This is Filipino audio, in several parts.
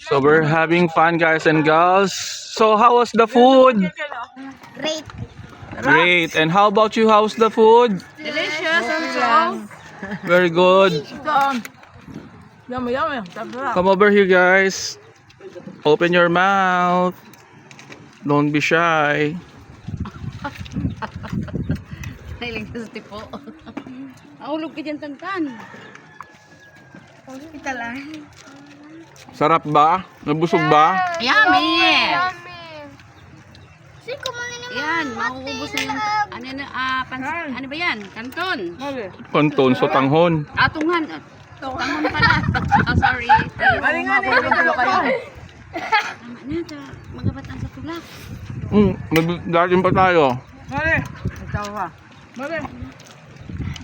So we're having fun, guys and girls. So how was the food? Great. Great. And how about you? How's the food? Delicious and so. Very good. Yummy, yummy. Come over here, guys. Open your mouth. Don't be shy. Nailing ka sa tipo. Ahulog ka dyan, Tantan. Hospital lang. Sarap ba? Nabusog ba? Yummy! Siko mo na naman. Yan, mauubos na yung, ano ba yan? Kanton. Kanton sa tanghon. Tunghan. Tanghon pala. Oh, sorry. Malingan Tama na, magabatang sa tulak. Nagdating pa tayo.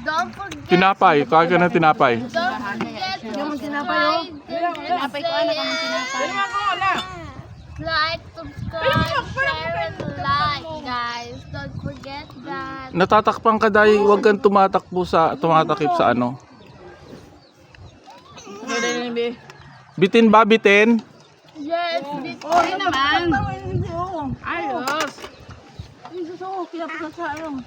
Don't forget. Tinapay. Kaya ka na tinapay. Don't forget to Yung tinapay, oh. Tinapay ko, anak ang tinapay. like, subscribe, share, and like, guys. Don't forget that. Natatakpan ka dahil huwag kang tumatakip sa ano. Bitin ba? Bitin? Yes, Oh, yun naman. Ayos. Ay, suso, kinapasal sa ano.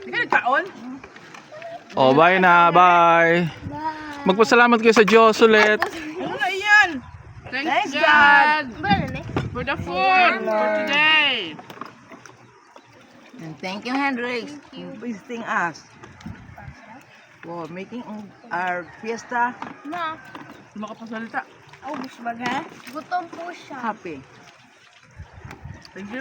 Hindi ka nagkaon? Oh, bye na. Bye. Magpasalamat kayo sa Diyos ulit. Ano na iyan? Thanks God for the food for today. And thank you, Hendrix, for visiting us. For making our fiesta Na, Makapasalita. gutom po siya. happy. Thank you.